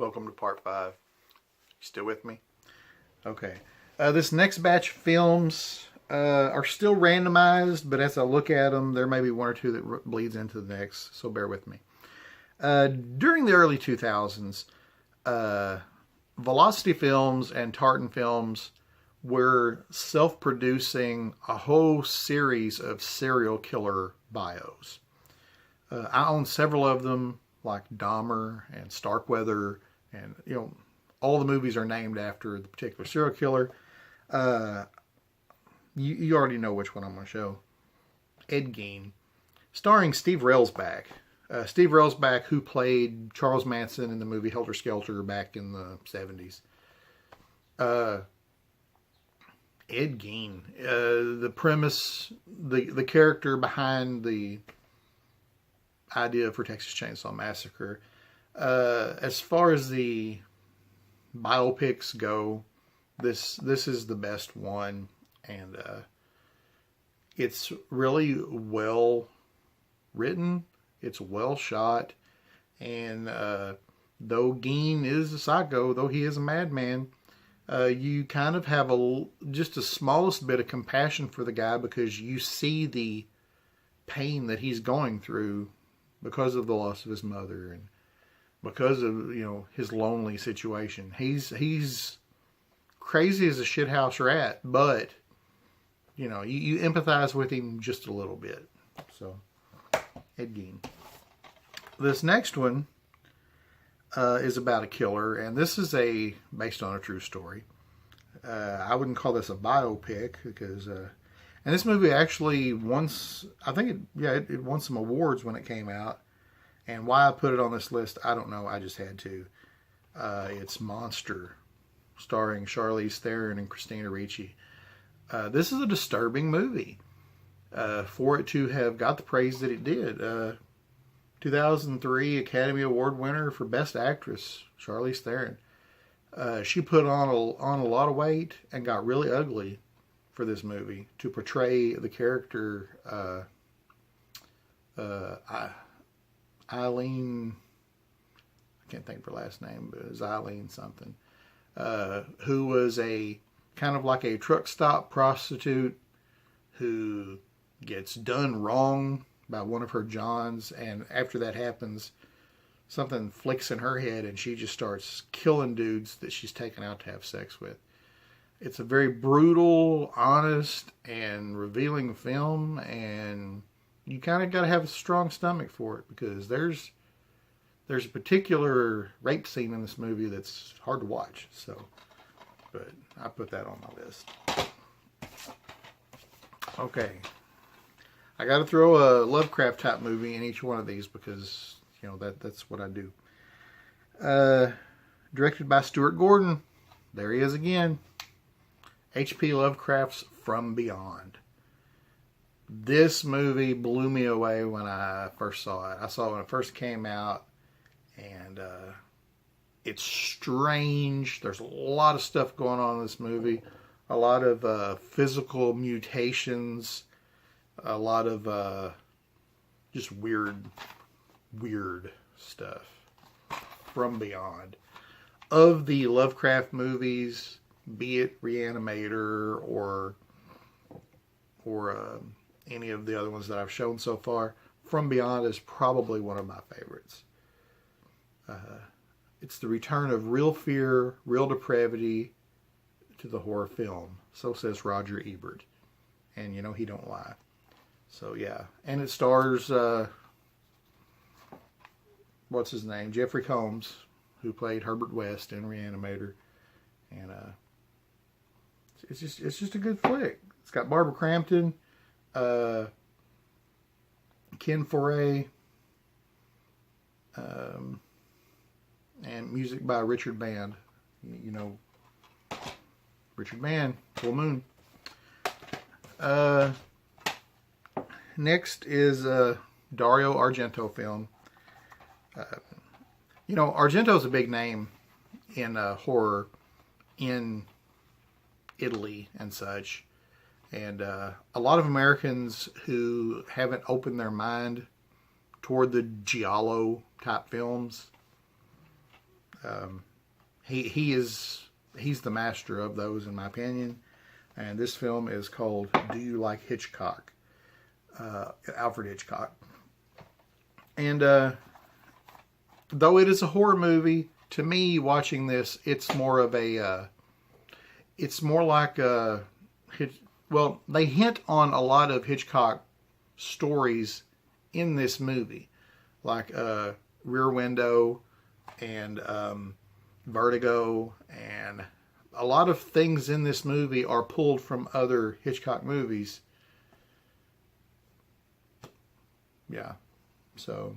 Welcome to part 5. You still with me? Okay. This next batch of films are still randomized, but as I look at them, there may be one or two that bleeds into the next, so bear with me. During the early 2000s, Velocity Films and Tartan Films were self-producing a whole series of serial killer bios. I own several of them, like Dahmer and Starkweather, and all the movies are named after the particular serial killer. You already know which one I'm going to show. Ed Gein, starring Steve Railsback. Steve Railsback, who played Charles Manson in the movie Helter Skelter back in the 70s. Ed Gein, the premise, the character behind the idea for Texas Chainsaw Massacre. As far as the biopics go, this is the best one, and it's really well written. It's well shot, and though Gein is a psycho, though he is a madman, you kind of have just the smallest bit of compassion for the guy because you see the pain that he's going through because of the loss of his mother and because of his lonely situation. He's crazy as a shithouse rat, but you empathize with him just a little bit. So, Ed Gein. This next one is about a killer, and this is based on a true story. I wouldn't call this a biopic because, and this movie actually won, it won some awards when it came out. And why I put it on this list, I don't know. I just had to. It's Monster, starring Charlize Theron and Christina Ricci. This is a disturbing movie. For it to have got the praise that it did. 2003 Academy Award winner for Best Actress, Charlize Theron. She put on a lot of weight and got really ugly for this movie to portray the character Eileen. I can't think of her last name, but it was Eileen something. Who was a kind of like a truck stop prostitute who gets done wrong by one of her Johns, and after that happens, something flicks in her head and she just starts killing dudes that she's taken out to have sex with. It's a very brutal, honest, and revealing film, and you kind of got to have a strong stomach for it because there's a particular rape scene in this movie that's hard to watch. So, but I put that on my list. Okay. I got to throw a Lovecraft type movie in each one of these because, that's what I do. Directed by Stuart Gordon. There he is again. H.P. Lovecraft's From Beyond. This movie blew me away when I first saw it. I saw it when it first came out, and it's strange. There's a lot of stuff going on in this movie. A lot of physical mutations. A lot of just weird stuff. From Beyond. Of the Lovecraft movies, be it Reanimator or any of the other ones that I've shown so far, From Beyond is probably one of my favorites. It's the return of real fear, real depravity to the horror film. So says Roger Ebert. And he don't lie. So yeah. And it stars, what's his name? Jeffrey Combs, who played Herbert West in Reanimator. And it's just a good flick. It's got Barbara Crampton, Ken Foray, and music by Richard Band. Richard Band, Full Moon. Next is a Dario Argento film. Argento's a big name in horror in Italy and such. And a lot of Americans who haven't opened their mind toward the giallo type films He's the master of those, in my opinion. And this film is called Do You Like Hitchcock? Alfred Hitchcock. And though it is a horror movie, to me, watching this, it's more of a, it's more like a, well, they hint on a lot of Hitchcock stories in this movie, like Rear Window and Vertigo, and a lot of things in this movie are pulled from other Hitchcock movies. Yeah, so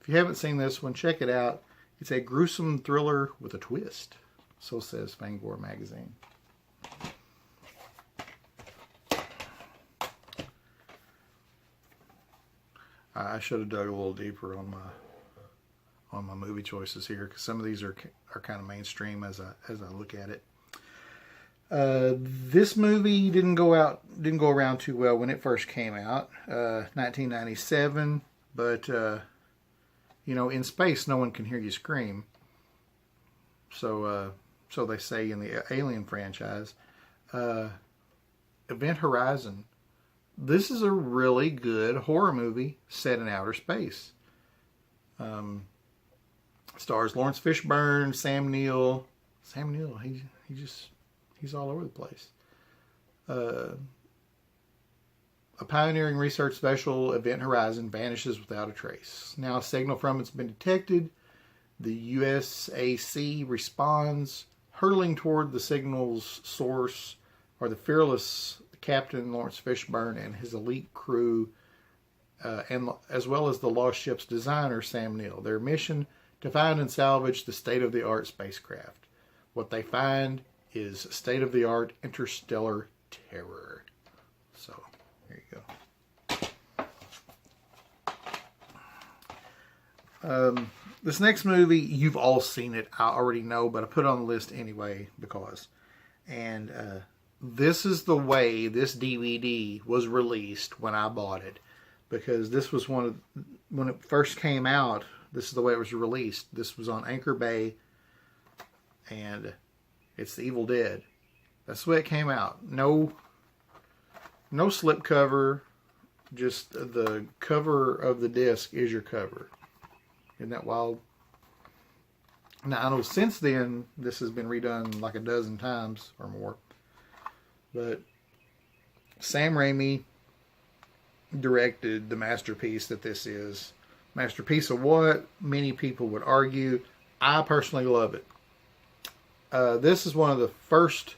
if you haven't seen this one, check it out. It's a gruesome thriller with a twist. So says Fangoria magazine. I should have dug a little deeper on my movie choices here, because some of these are kind of mainstream as I look at it. This movie didn't go around too well when it first came out, 1997. But you know, in space, no one can hear you scream. So they say in the Alien franchise. Event Horizon. This is a really good horror movie set in outer space. Stars Lawrence Fishburne, Sam Neill. Sam Neill, he's all over the place. A pioneering research special, Event Horizon, vanishes without a trace. Now a signal from it's been detected. The USAC responds. Hurtling toward the signal's source are the fearless Captain Lawrence Fishburne and his elite crew, and as well as the lost ship's designer, Sam Neill. Their mission, to find and salvage the state-of-the-art spacecraft. What they find is state-of-the-art interstellar terror. So, there you go. This next movie, you've all seen it. I already know, but I put it on the list anyway because. And this is the way this DVD was released when I bought it. Because this was when it first came out, this is the way it was released. This was on Anchor Bay. And it's The Evil Dead. That's the way it came out. No slip cover. Just the cover of the disc is your cover. Isn't that wild? Now, I know since then, this has been redone like a dozen times or more. But Sam Raimi directed the masterpiece that this is. Masterpiece of what? Many people would argue. I personally love it. This is one of the first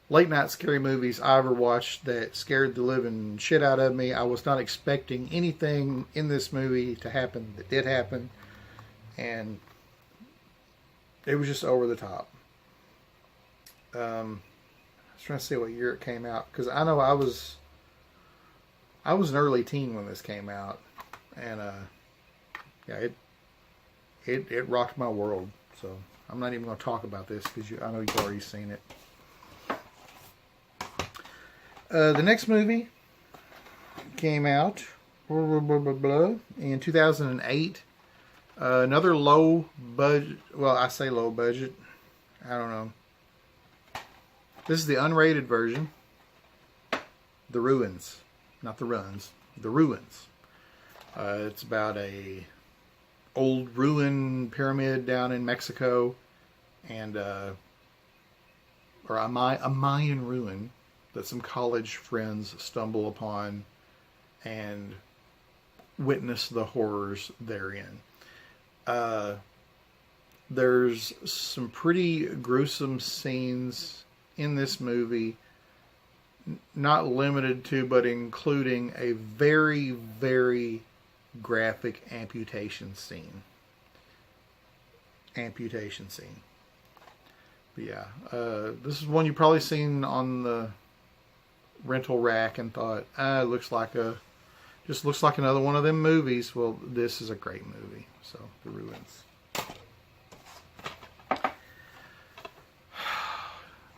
late night scary movies I ever watched that scared the living shit out of me. I was not expecting anything in this movie to happen that did happen. And it was just over the top. I was trying to see what year it came out, because I know I was an early teen when this came out, and yeah, it rocked my world. So I'm not even going to talk about this because I know you've already seen it. The next movie came out in 2008. Another low budget. Well, I say low budget. I don't know. This is the unrated version. The Ruins. Not the Runs. The Ruins. It's about a old ruin pyramid down in Mexico. And, or a Mayan ruin that some college friends stumble upon and witness the horrors therein. There's some pretty gruesome scenes in this movie, not limited to, but including a very, very graphic amputation scene. But yeah, this is one you've probably seen on the rental rack and thought, it just looks like another one of them movies. Well, this is a great movie. So, The Ruins.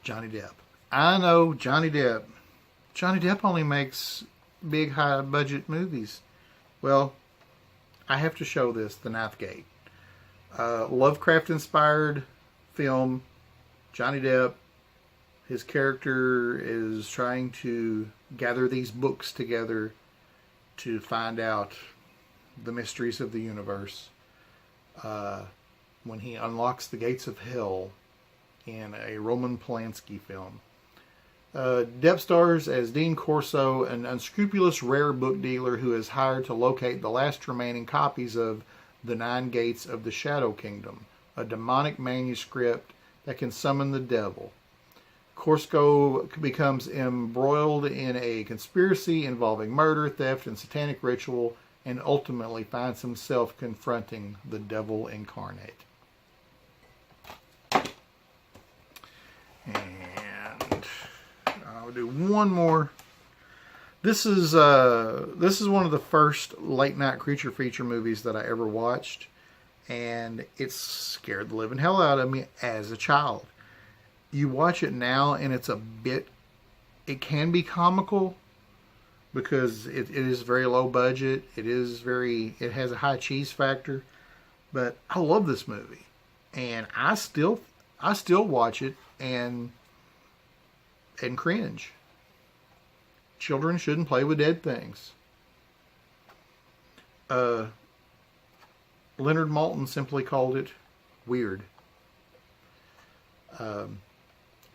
Johnny Depp. I know, Johnny Depp. Johnny Depp only makes big, high-budget movies. Well, I have to show this, The Ninth Gate. Lovecraft-inspired film. Johnny Depp, his character is trying to gather these books together to find out the mysteries of the universe. When he unlocks the gates of hell in a Roman Polanski film. Depp stars as Dean Corso, an unscrupulous rare book dealer who is hired to locate the last remaining copies of The Nine Gates of the Shadow Kingdom, a demonic manuscript that can summon the devil. Corso becomes embroiled in a conspiracy involving murder, theft, and satanic ritual, and ultimately finds himself confronting the devil incarnate. And I'll do one more. This is one of the first late night creature feature movies that I ever watched, and it scared the living hell out of me as a child. You watch it now, and it can be comical because it is very low budget. It has a high cheese factor, but I love this movie, and I still watch it and cringe. Children shouldn't play with dead things. Leonard Maltin simply called it weird.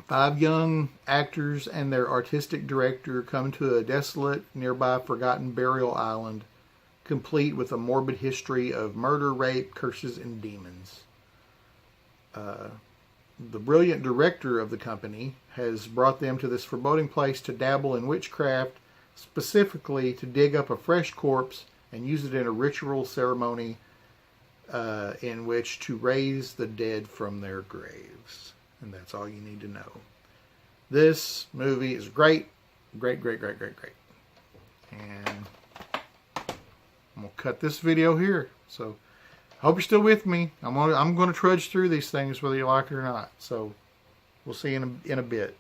5 young actors and their artistic director come to a desolate, nearby forgotten burial island, complete with a morbid history of murder, rape, curses, and demons. The brilliant director of the company has brought them to this foreboding place to dabble in witchcraft, specifically to dig up a fresh corpse and use it in a ritual ceremony in which to raise the dead from their graves. And that's all you need to know. This movie is great. Great. And I'm going to cut this video here. So I hope you're still with me. I'm going to trudge through these things whether you like it or not. So we'll see you in a bit.